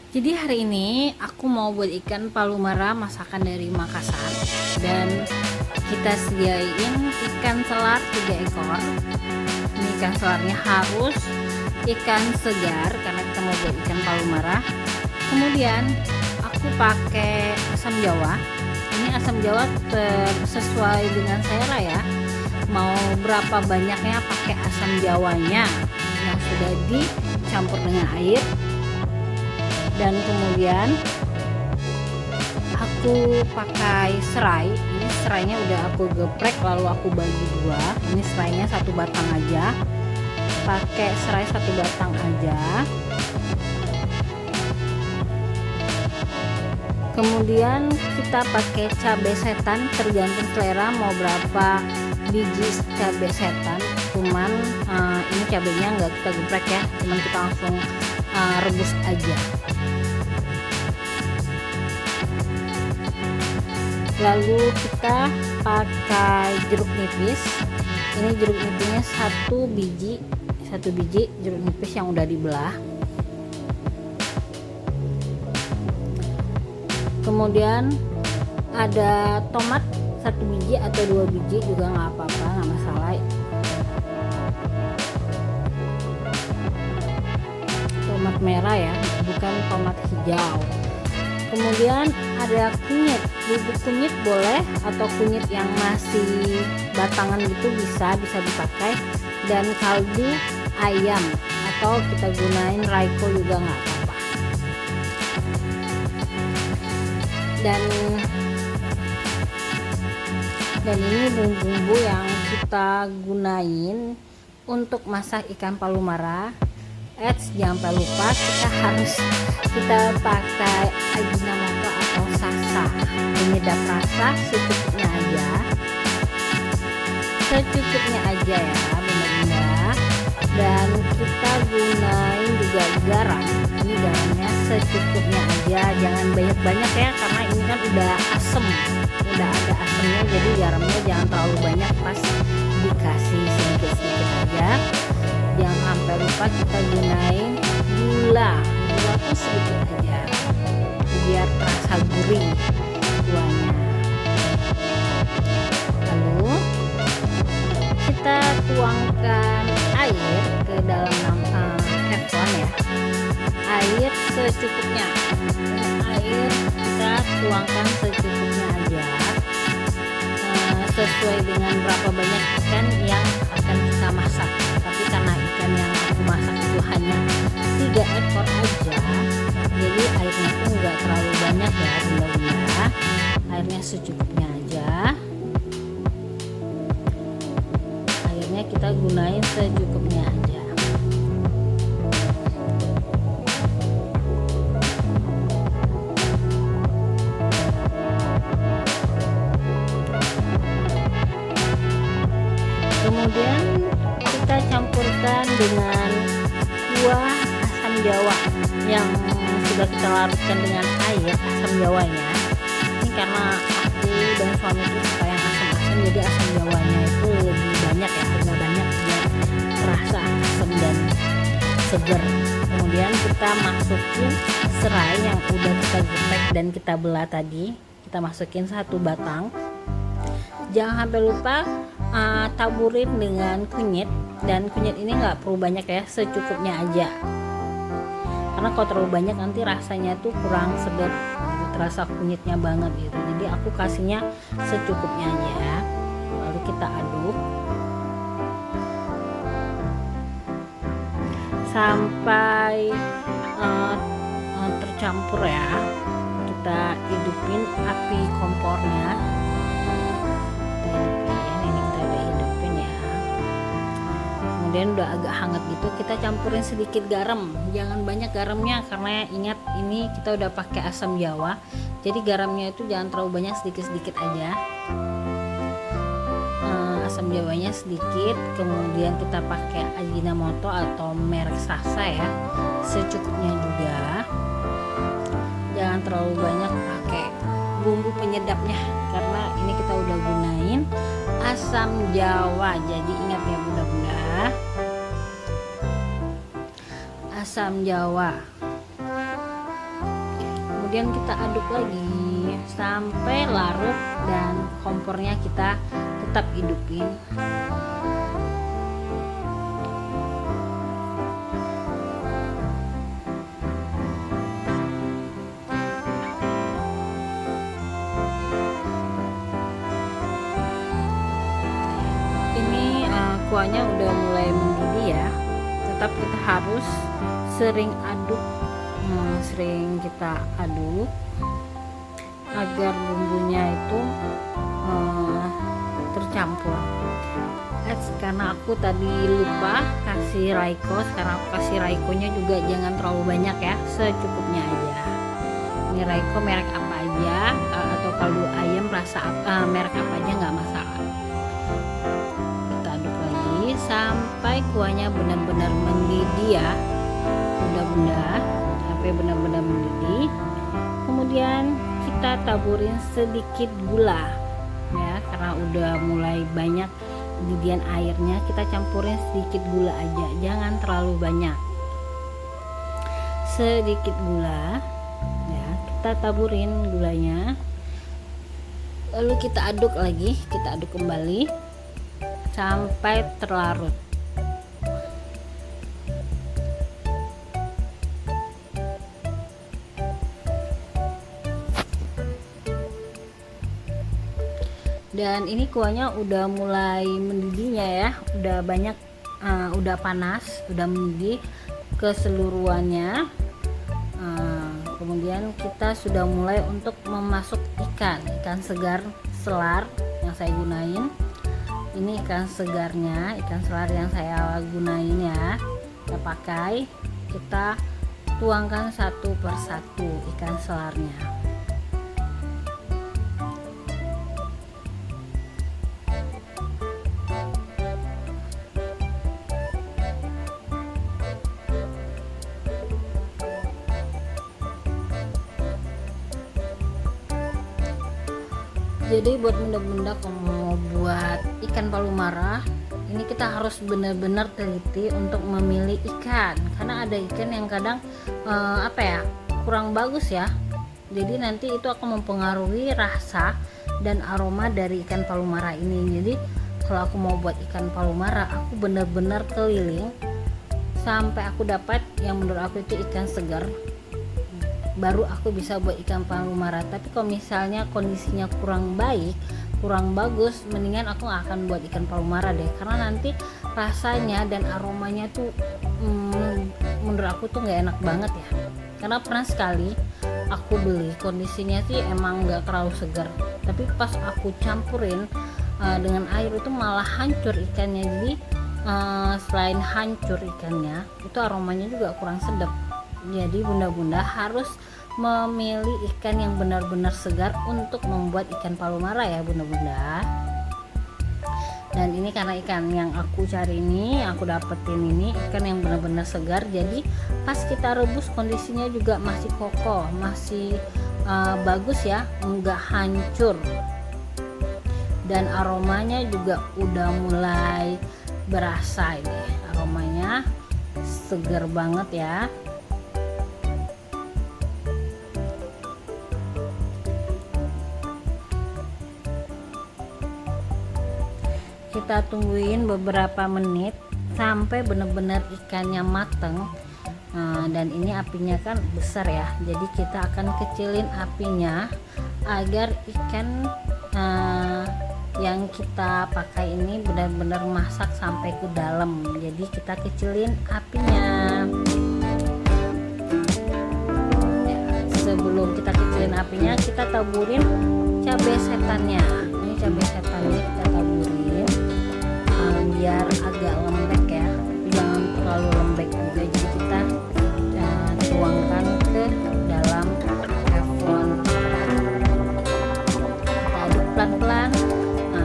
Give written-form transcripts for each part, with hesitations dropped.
Jadi hari ini aku mau buat ikan palumara masakan dari Makassar, dan kita sediain ikan selar 3 ekor. Ini ikan selarnya harus ikan segar karena kita mau buat ikan palumara. Kemudian aku pakai asam jawa. Ini asam jawa sesuai dengan selera ya. Mau berapa banyaknya pakai asam jawanya yang sudah dicampur dengan air. Dan kemudian aku pakai serai. Ini serainya udah aku geprek lalu aku bagi dua. Ini serainya satu batang aja, pakai serai satu batang aja. Kemudian kita pakai cabai setan, tergantung selera mau berapa biji cabai setan. Cuman ini cabainya nggak kita geprek ya, cuman kita langsung rebus aja. Lalu kita pakai jeruk nipis. Ini jeruk nipisnya satu biji jeruk nipis yang udah dibelah. Kemudian ada tomat satu biji atau 2 biji juga nggak apa-apa, nggak masalah. Tomat merah ya, bukan tomat hijau. Kemudian ada kunyit, bubuk kunyit boleh, atau kunyit yang masih batangan gitu bisa dipakai. Dan kaldu ayam atau kita gunain Raiko juga nggak apa-apa. Dan ini bumbu-bumbu yang kita gunain untuk masak ikan palumara. Jangan lupa kita pakai Ajinomoto atau Sasa, penyedap rasa secukupnya aja ya bunda-bunda. Dan kita gunain juga garam. Ini garamnya secukupnya aja, jangan banyak-banyak ya, karena ini kan udah ada asemnya, jadi garamnya jangan terlalu banyak, pas dikasih sedikit-sedikit aja. Jangan sampai lupa kita gunain gula tuh sedikit aja biar terasa gurih kuahnya. Lalu kita tuangkan air ke dalam teflon ya, air secukupnya. Air kita tuangkan secukupnya aja, sesuai dengan berapa banyak ikan yang akan kita masak. Tapi karena ikan yang aku masak itu hanya 3 ekor aja, jadi airnya tuh nggak terlalu banyak ya bunda-bunda. Airnya secukupnya aja, airnya kita gunain secukupnya aja. Kemudian kita campurkan dengan kuah asam jawa yang sudah kita larutkan dengan air asam jawanya. Ini karena aku dan suami itu suka yang asam-asam, jadi asam jawanya itu lebih banyak ya, agak banyak biar terasa asam dan seger. Kemudian kita masukin serai yang udah kita geprek dan kita belah tadi, kita masukin satu batang. Jangan sampai lupa taburin dengan kunyit, dan kunyit ini nggak perlu banyak ya, secukupnya aja, karena kalau terlalu banyak nanti rasanya tuh kurang segar gitu, terasa kunyitnya banget gitu. Jadi aku kasihnya secukupnya aja, lalu kita aduk sampai tercampur ya. Kita hidupin api kompornya, kemudian udah agak hangat gitu, kita campurin sedikit garam. Jangan banyak garamnya, karena ingat ini kita udah pakai asam jawa, jadi garamnya itu jangan terlalu banyak, sedikit-sedikit aja. Asam jawanya sedikit. Kemudian kita pakai Ajinomoto atau merek Sasa ya, secukupnya juga. Jangan terlalu banyak pakai bumbu penyedapnya, karena ini kita udah gunain asam jawa. Jadi ingat ya bunda-bunda, asam jawa. kemudian kita aduk lagi sampai larut dan kompornya kita tetap hidupin. Kuahnya udah mulai mendidih ya, tetap kita harus sering aduk, sering kita aduk agar bumbunya itu tercampur. Karena aku tadi lupa kasih raiko, sekarang aku kasih raikonya juga jangan terlalu banyak ya, secukupnya aja. Ini raiko merek apa aja, atau kaldu ayam rasa merek apa aja nggak masalah. Sampai kuahnya benar-benar mendidih ya bunda-bunda, sampai benar-benar mendidih. Kemudian kita taburin sedikit gula ya, karena udah mulai banyak didian airnya, kita campurin sedikit gula aja, jangan terlalu banyak. Sedikit gula ya, kita taburin gulanya, lalu kita aduk lagi, kita aduk kembali sampai terlarut. Dan ini kuahnya udah mulai mendidihnya ya, udah banyak, udah panas, udah mendidih keseluruhannya. Kemudian kita sudah mulai untuk memasuk ikan segar selar yang saya gunain. Ini ikan segarnya, ikan selar yang saya gunain ya, kita pakai, kita tuangkan satu persatu ikan selarnya. Jadi buat bunda-bunda kalau mau buat ikan palumara, ini kita harus benar-benar teliti untuk memilih ikan, karena ada ikan yang kadang kurang bagus ya. Jadi nanti itu akan mempengaruhi rasa dan aroma dari ikan palumara ini. Jadi kalau aku mau buat ikan palumara, aku benar-benar keliling sampai aku dapat yang menurut aku itu ikan segar, baru aku bisa buat ikan palumara. Tapi kalau misalnya kondisinya kurang baik, kurang bagus, mendingan aku gak akan buat ikan palumara deh, karena nanti rasanya dan aromanya tuh menurut aku tuh gak enak banget ya. Karena pernah sekali aku beli, kondisinya sih emang gak terlalu segar, tapi pas aku campurin dengan air itu malah hancur ikannya. Jadi selain hancur ikannya, itu aromanya juga kurang sedap. Jadi bunda-bunda harus memilih ikan yang benar-benar segar untuk membuat ikan palumara ya bunda-bunda. Dan ini karena ikan yang aku cari ini, aku dapetin ini ikan yang benar-benar segar, jadi pas kita rebus kondisinya juga masih kokoh, masih bagus ya, enggak hancur. Dan aromanya juga udah mulai berasa, ini aromanya segar banget ya. Kita tungguin beberapa menit sampai benar-benar ikannya mateng. Dan ini apinya kan besar ya, jadi kita akan kecilin apinya agar ikan yang kita pakai ini benar-benar masak sampai ke dalam. Jadi kita kecilin apinya. Sebelum kita kecilin apinya, kita taburin cabai setannya. Ini cabai setannya kita taburin biar agak lembek ya, tapi jangan terlalu lembek juga. Jadi kita tuangkan ke dalam teflon, kita aduk pelan-pelan.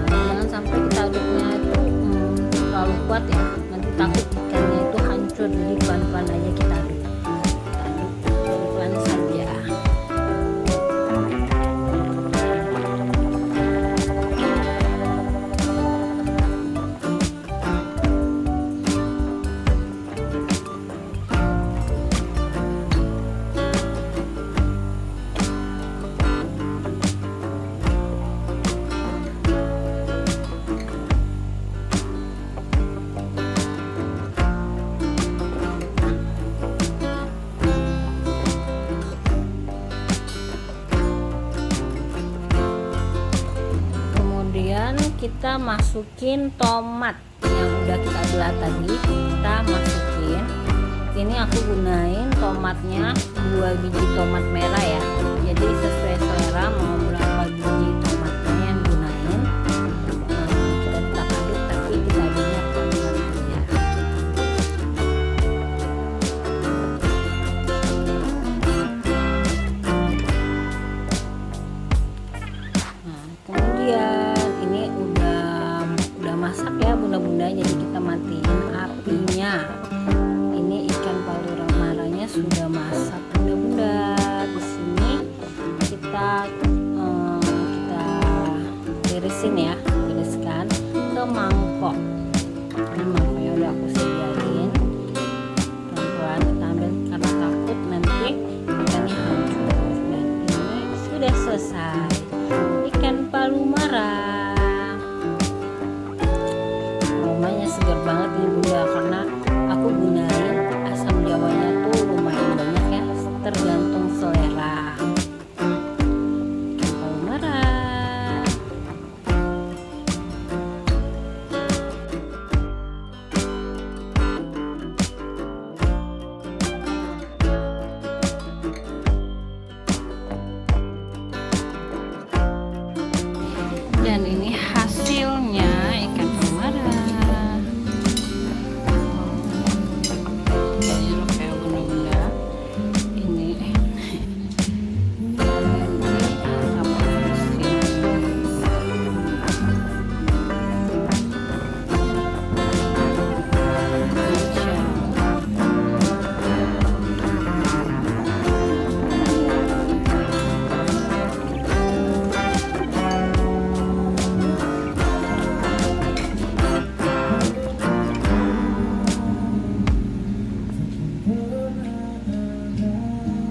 Jangan sampai kita aduknya itu terlalu kuat ya, nanti takut ikannya itu hancur. Jadi pelan-pelan aja kita aduk, pelan-pelan saja. kita masukin tomat yang udah kita belah tadi, kita masukin. Ini aku gunain tomatnya 2 biji tomat merah ya, jadi sesuai selera mau